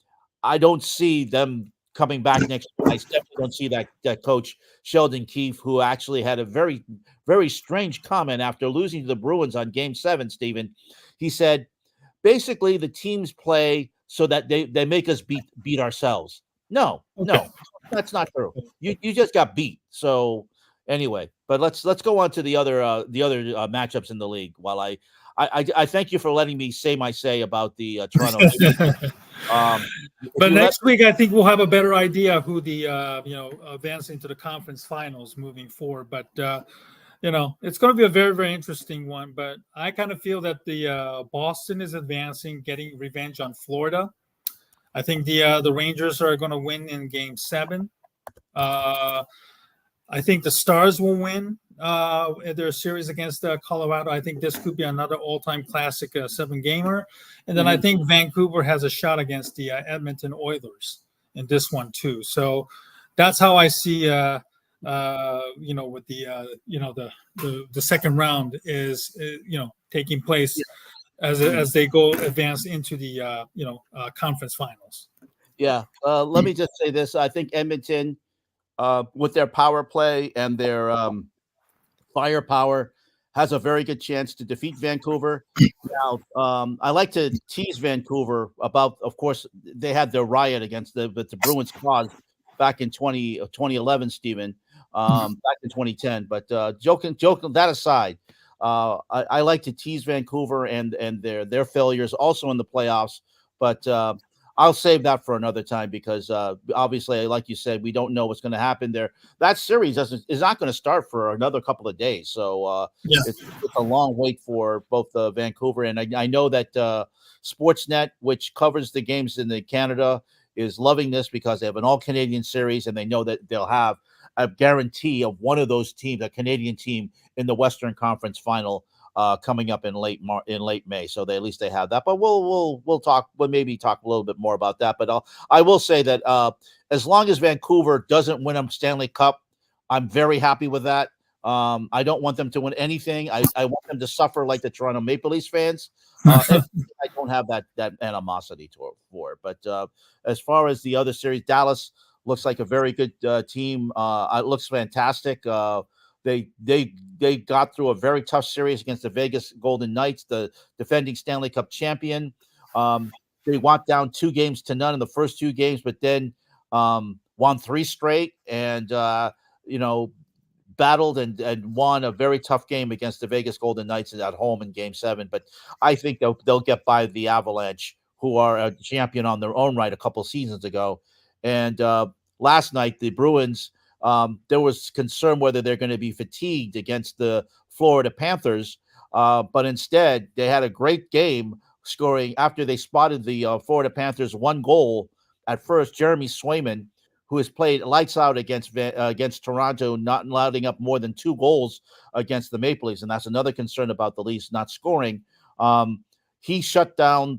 S2: I don't see them coming back next year. I definitely don't see that coach Sheldon Keefe, who actually had a very, very strange comment after losing to the Bruins on Game 7, Stephen. He said, basically, the teams play so that they make us beat ourselves. No, that's not true. You just got beat. So anyway, but let's go on to the other matchups in the league. While I thank you for letting me say my say about the Toronto.
S1: But next week, I think we'll have a better idea of who the advancing to the conference finals moving forward. But it's going to be a very, very interesting one. But I kind of feel that the Boston is advancing, getting revenge on Florida. I think the Rangers are going to win in Game 7. I think the Stars will win their series against Colorado. I think this could be another all-time classic 7-gamer. And then I think Vancouver has a shot against the Edmonton Oilers in this one too. So that's how I see, with the second round is, taking place as they go advance into the, conference finals.
S2: Yeah. Let me just say this. I think Edmonton, with their power play and their firepower, has a very good chance to defeat Vancouver. Now, I like to tease Vancouver about, of course, they had their riot against the Bruins cause back in 2011, Stephen, back in 2010. But joking that aside, I like to tease Vancouver and their failures also in the playoffs, but I'll save that for another time because obviously, like you said, we don't know what's going to happen there. That series is not going to start for another couple of days, so
S1: Yeah.
S2: it's a long wait for both Vancouver and I know that Sportsnet, which covers the games in Canada, is loving this because they have an all Canadian series and they know that they'll have a guarantee of one of those teams, a Canadian team in the Western Conference Final coming up in late May. So at least they have that. But we'll talk. We'll maybe talk a little bit more about that. But I will say that as long as Vancouver doesn't win a Stanley Cup, I'm very happy with that. I don't want them to win anything. I want them to suffer like the Toronto Maple Leafs fans. I don't have that animosity for it. But as far as the other series, Dallas looks like a very good team. It looks fantastic. They got through a very tough series against the Vegas Golden Knights, the defending Stanley Cup champion. They went down 2-0 in the first 2 games, but then won 3 straight and battled and won a very tough game against the Vegas Golden Knights at home in Game 7. But I think they'll get by the Avalanche, who are a champion on their own right a couple seasons ago. And last night, the Bruins, there was concern whether they're going to be fatigued against the Florida Panthers. But instead, they had a great game scoring after they spotted the Florida Panthers 1 goal at first. Jeremy Swayman, who has played lights out against Toronto, not allowing up more than 2 goals against the Maple Leafs. And that's another concern about the Leafs not scoring. He stood on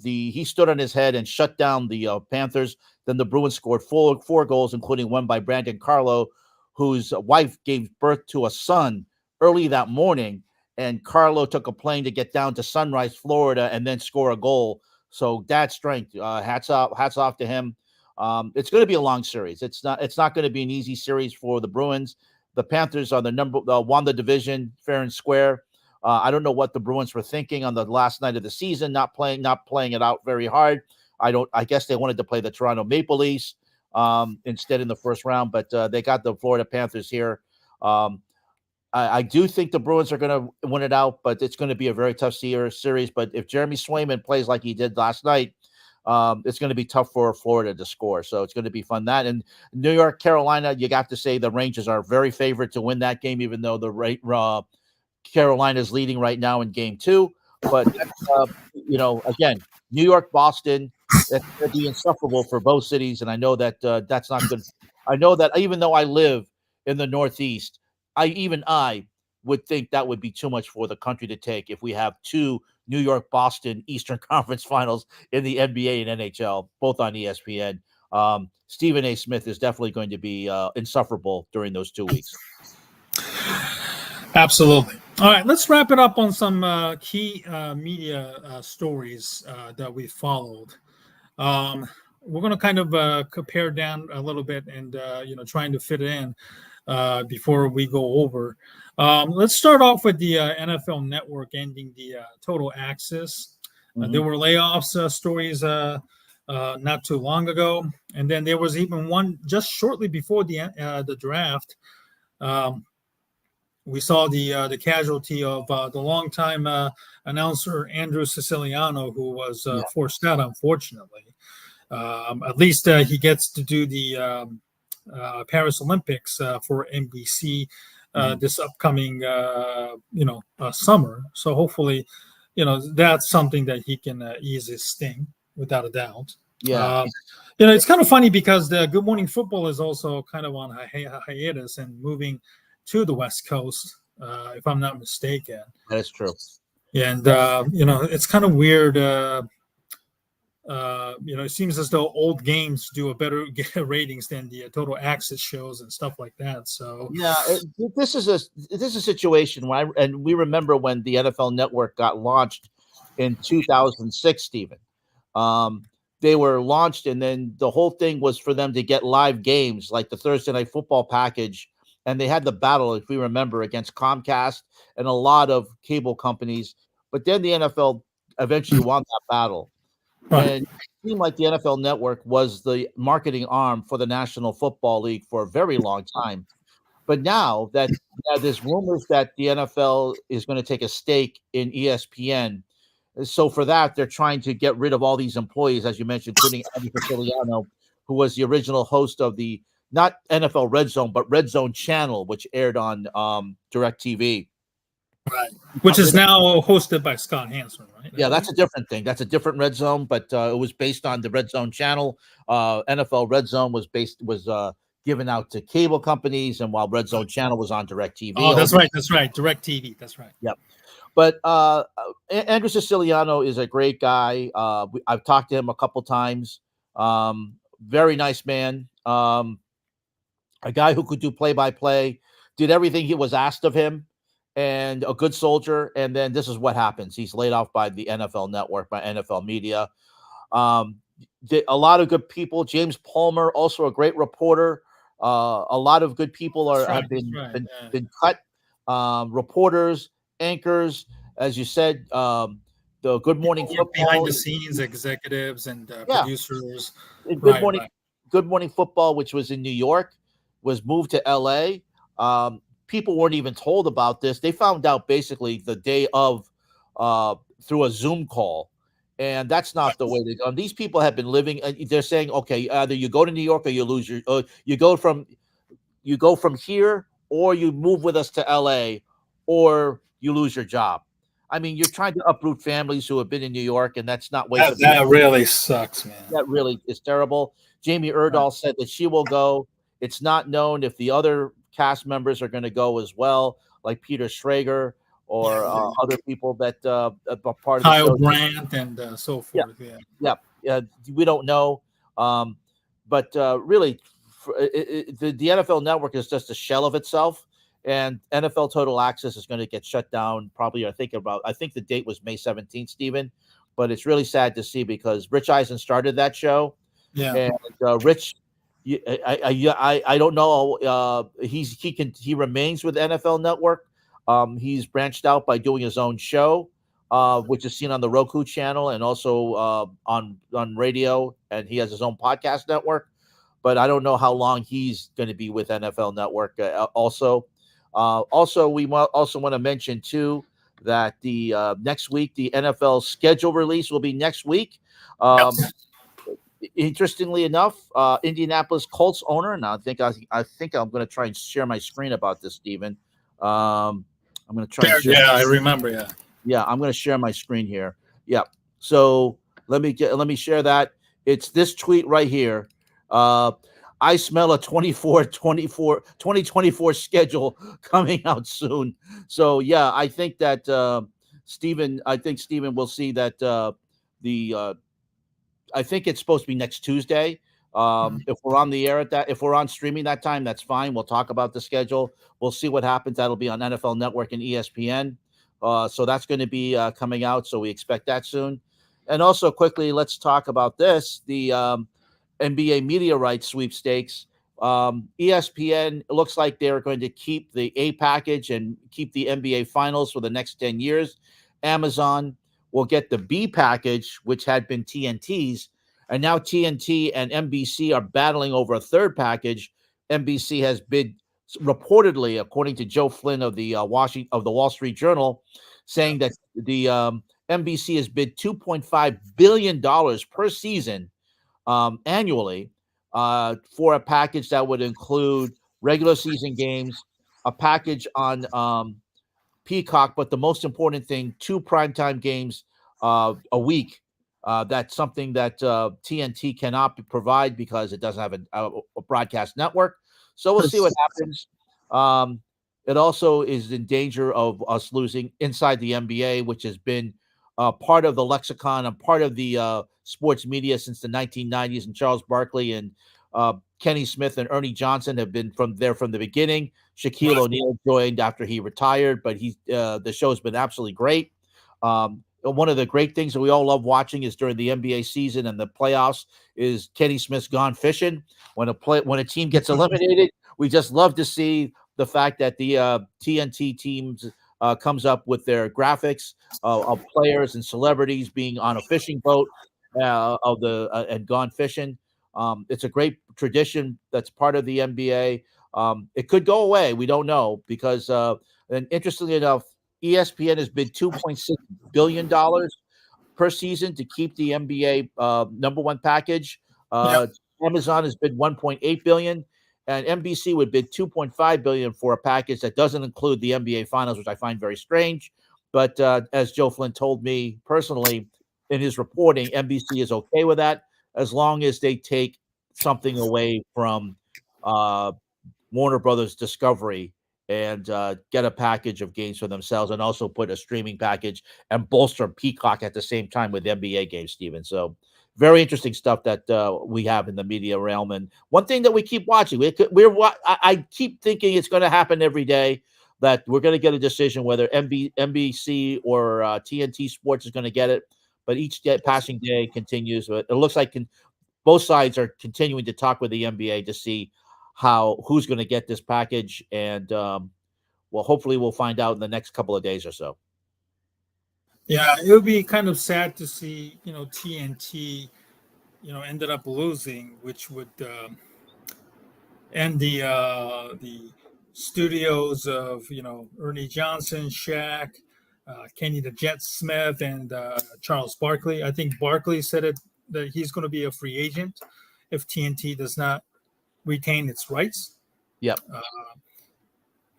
S2: his head and shut down the Panthers. Then the Bruins scored 4 goals, including one by Brandon Carlo, whose wife gave birth to a son early that morning. And Carlo took a plane to get down to Sunrise, Florida, and then score a goal. So dad's strength, hats off to him. It's going to be a long series. It's not going to be an easy series for the Bruins. The Panthers are won the division fair and square. I don't know what the Bruins were thinking on the last night of the season, not playing it out very hard. I guess they wanted to play the Toronto Maple Leafs instead in the first round, but they got the Florida Panthers here. I do think the Bruins are going to win it out, but it's going to be a very tough series. But if Jeremy Swayman plays like he did last night, it's going to be tough for Florida to score. So it's going to be fun. That and New York, Carolina, you got to say the Rangers are very favored to win that game, even though the Carolina is leading right now in Game 2. But again, New York, Boston, that's going to be insufferable for both cities, and I know that that's not good. I know that even though I live in the Northeast, I would think that would be too much for the country to take if we have 2 New York, Boston Eastern Conference Finals in the NBA and NHL, both on ESPN. Stephen A. Smith is definitely going to be insufferable during those 2 weeks.
S1: Absolutely. All right, let's wrap it up on some key media stories that we followed. We're going to kind of compare down a little bit and trying to fit it in before we go over. Let's start off with the NFL Network ending the total access. There were layoffs stories not too long ago, and then there was even one just shortly before the draft. We saw the casualty of the longtime announcer Andrew Siciliano, who was forced out, unfortunately. At least he gets to do the Paris Olympics for NBC this upcoming summer. So hopefully, that's something that he can ease his sting without a doubt.
S2: Yeah.
S1: It's kind of funny because the Good Morning Football is also kind of on hiatus and moving to the West Coast, if I'm not mistaken.
S2: That is true.
S1: And it's kind of weird. It seems as though old games do get ratings than the total access shows and stuff like that. So
S2: yeah, this is a situation where we remember when the NFL Network got launched in 2006, Stephen. They were launched, and then the whole thing was for them to get live games like the Thursday Night Football package. And they had the battle, if we remember, against Comcast and a lot of cable companies. But then the NFL eventually won that battle.
S1: Right.
S2: And it seemed like the NFL Network was the marketing arm for the National Football League for a very long time. But now that there's rumors that the NFL is going to take a stake in ESPN, so for that they're trying to get rid of all these employees, as you mentioned, including Andy Siciliano, who was the original host of the not NFL Red Zone but Red Zone channel, which aired on DirecTV.
S1: Right. Which is now hosted by Scott Hansen, right?
S2: Yeah, that's a different thing. That's a different Red Zone, but it was based on the Red Zone channel. NFL Red Zone was given out to cable companies, and while Red Zone channel was on DirecTV.
S1: Oh, that's right. That's right. DirecTV. That's right.
S2: Yep. But Andrew Siciliano is a great guy. I've talked to him a couple times. Very nice man. A guy who could do play-by-play, did everything he was asked of him, and a good soldier. And then this is what happens. He's laid off by the NFL Network, by NFL Media. A lot of good people. James Palmer, also a great reporter. A lot of good people have been cut. Reporters, anchors, as you said, the Good Morning Football,
S1: behind the scenes executives and producers.
S2: Good Morning Football, which was in New York, was moved to LA. People weren't even told about this. They found out basically the day of through a Zoom call. And that's not the way they go. These people have been living. They're saying, okay, either you go to New York or you lose your. You go from here, or you move with us to LA, or you lose your job. I mean, you're trying to uproot families who have been in New York, and that's not way.
S1: That really sucks, man.
S2: That really is terrible. Jamie Erdahl said that she will go. It's not known if the other cast members are going to go as well, like Peter Schrager or other people that are part of the show.
S1: Kyle Brandt and so forth.
S2: Yeah. We don't know. But really, the NFL Network is just a shell of itself, and NFL Total Access is going to get shut down probably. I think the date was May 17th, Stephen. But it's really sad to see because Rich Eisen started that show.
S1: Yeah.
S2: And Rich, I don't know. He remains with NFL Network. He's branched out by doing his own show, which is seen on the Roku channel and also on radio, and he has his own podcast network. But I don't know how long he's going to be with NFL Network. Also, we also want to mention too that the next week the NFL schedule release will be next week. Interestingly enough, Indianapolis Colts owner, and I think I'm going to try and share my screen about this, Stephen. I'm going to try.
S1: I remember.
S2: Yeah, I'm going to share my screen here. Yeah. So let me share that. It's this tweet right here. I smell a 2024 schedule coming out soon. So yeah, I think that Stephen will see that I think it's supposed to be next Tuesday. If we're on the air if we're on streaming that time, that's fine. We'll talk about the schedule. We'll see what happens. That'll be on NFL Network and ESPN. So that's going to be coming out. So we expect that soon. And also quickly, let's talk about this. The NBA media rights sweepstakes. ESPN, it looks like they're going to keep the A package and keep the NBA finals for the next 10 years. Amazon will get the B package, which had been TNT's. And now TNT and NBC are battling over a third package. NBC has bid reportedly, according to Joe Flynn of the Wall Street Journal, saying that the NBC has bid $2.5 billion per season annually for a package that would include regular season games, a package on Peacock, but the most important thing, 2 primetime games a week. That's something that TNT cannot provide because it doesn't have a broadcast network. So we'll see what happens. It also is in danger of us losing Inside the NBA, which has been part of the lexicon and part of the sports media since the 1990s. And Charles Barkley and Kenny Smith and Ernie Johnson have been from the beginning. Shaquille O'Neal joined after he retired, but the show has been absolutely great. One of the great things that we all love watching is during the NBA season and the playoffs is Kenny Smith's gone fishing. When a team gets eliminated, we just love to see the fact that the TNT teams comes up with their graphics of players and celebrities being on a fishing boat and gone fishing. It's a great tradition that's part of the NBA. It could go away. We don't know because, and interestingly enough, ESPN has bid $2.6 billion per season to keep the NBA number one package. Amazon has bid 1.8 billion, and NBC would bid 2.5 billion for a package that doesn't include the NBA Finals, which I find very strange. But as Joe Flynn told me personally in his reporting, NBC is okay with that as long as they take something away from Warner Brothers Discovery and get a package of games for themselves, and also put a streaming package and bolster Peacock at the same time with NBA games, Steven. So very interesting stuff that we have in the media realm. And one thing that we keep watching, I keep thinking it's going to happen every day, that we're going to get a decision whether NBC or TNT Sports is going to get it. But each passing day continues. It looks like both sides are continuing to talk with the NBA to see who's going to get this package. And well, hopefully we'll find out in the next couple of days or so.
S1: Yeah, it would be kind of sad to see, TNT, ended up losing, which would end the studios of, Ernie Johnson, Shaq, Kenny the Jet Smith, and Charles Barkley. I think Barkley said that he's going to be a free agent if TNT does not retain its rights.
S2: Yep.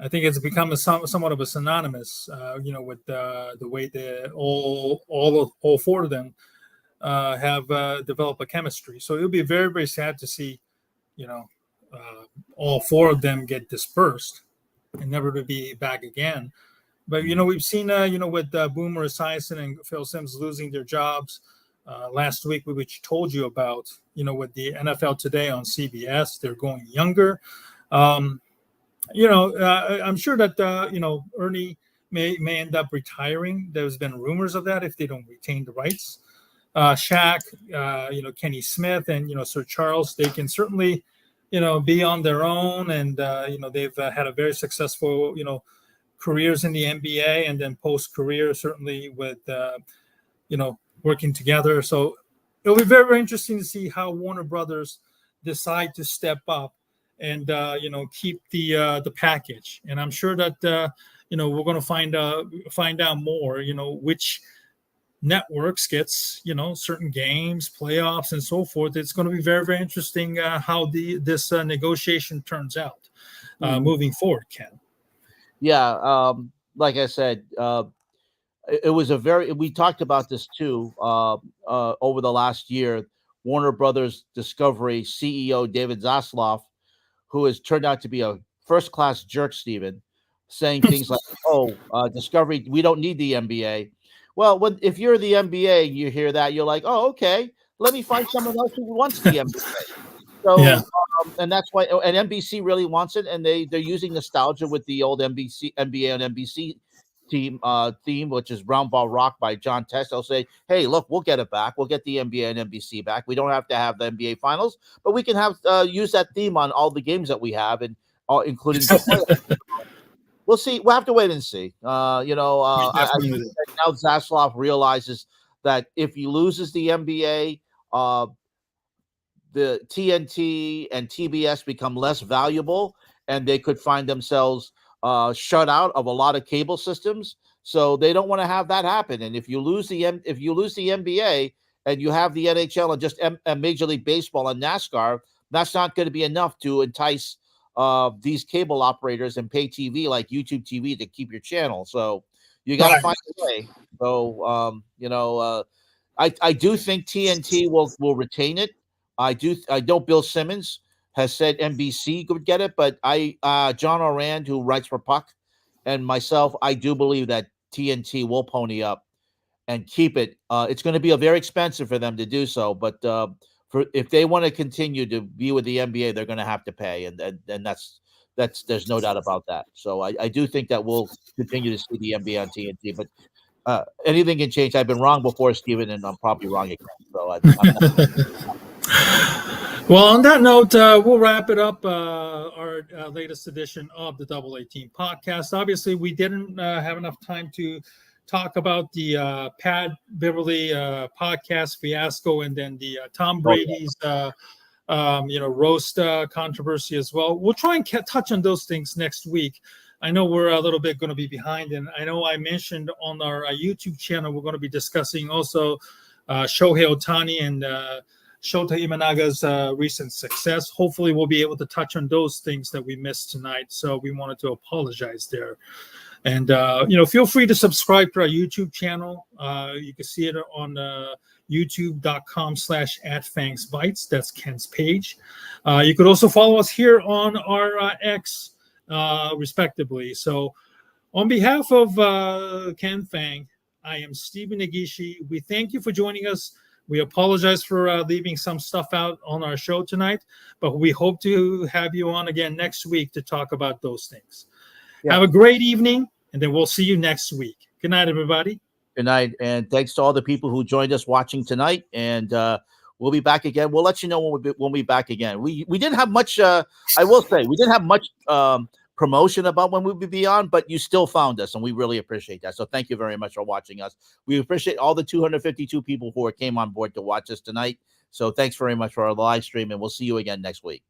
S1: I think it's become somewhat of a synonymous, with the way all four of them have developed a chemistry. So it'll be very, very sad to see, all four of them get dispersed and never to be back again. But we've seen, with Boomer Esiason and Phil Simms losing their jobs last week, which told you about, with the NFL Today on CBS, they're going younger. I'm sure that Ernie may end up retiring. There's been rumors of that if they don't retain the rights. Shaq, Kenny Smith, and Sir Charles, they can certainly, be on their own, and they've had a very successful, careers in the NBA, and then post-career certainly with working together. So it'll be very, very interesting to see how Warner Brothers decide to step up and keep the package. And I'm sure that we're going to find out more. Which networks gets certain games, playoffs, and so forth. It's going to be very, very interesting how this negotiation turns out moving forward, Ken.
S2: Yeah, like I said, it was we talked about this too over the last year. Warner Brothers Discovery CEO David Zaslav, who has turned out to be a first-class jerk, Steven, saying things like, Discovery, we don't need the NBA. Well, if you're the NBA, you hear that, you're like, oh, okay, let me find someone else who wants the NBA. So, yeah. And that's why, and NBC really wants it, and they're using nostalgia with the old NBA and NBC theme, which is Round Ball Rock by John Test. They'll say, hey, look, we'll get it back. We'll get the NBA and NBC back. We don't have to have the NBA Finals, but we can have use that theme on all the games that we have, and including the playoffs. We'll see. We'll have to wait and see. I think now Zaslav realizes that if he loses the NBA, the TNT and TBS become less valuable, and they could find themselves shut out of a lot of cable systems. So they don't want to have that happen. And if you lose the NBA and you have the NHL and just Major League Baseball and NASCAR, that's not going to be enough to entice these cable operators and pay TV like YouTube TV to keep your channel. So you got to find a way. So I do think TNT will retain it. I know Bill Simmons has said NBC would get it, but John Orand, who writes for Puck, and myself, I do believe that TNT will pony up and keep it. It's going to be very expensive for them to do so, but if they want to continue to be with the NBA, they're going to have to pay, and that's there's no doubt about that. So I do think that we'll continue to see the NBA on TNT, but anything can change. I've been wrong before, Steven, and I'm probably wrong again. So I'm not.
S1: Well, on that note, we'll wrap it up, our latest edition of the Double A Team podcast. Obviously, we didn't have enough time to talk about the Pat Beverly podcast fiasco, and then the Tom Brady's roast controversy as well. We'll try and touch on those things next week. I know we're a little bit going to be behind, and I know I mentioned on our YouTube channel we're going to be discussing also Shohei Ohtani and Shota Imanaga's recent success. Hopefully, we'll be able to touch on those things that we missed tonight. So we wanted to apologize there. And feel free to subscribe to our YouTube channel. You can see it on youtube.com/@fangsbites. That's Ken's page. You could also follow us here on our X, respectively. So on behalf of Ken Fang, I am Stephen Nagishi. We thank you for joining us. We apologize for leaving some stuff out on our show tonight, but we hope to have you on again next week to talk about those things. Yeah. Have a great evening, and then we'll see you next week. Good night, everybody.
S2: Good night, and thanks to all the people who joined us watching tonight. And we'll be back again. We'll let you know when we'll be back again. We didn't have much. I will say we didn't have much promotion about when we'll be on, but you still found us, and we really appreciate that. So thank you very much for watching us. We appreciate all the 252 people who came on board to watch us tonight. So thanks very much for our live stream, and we'll see you again next week.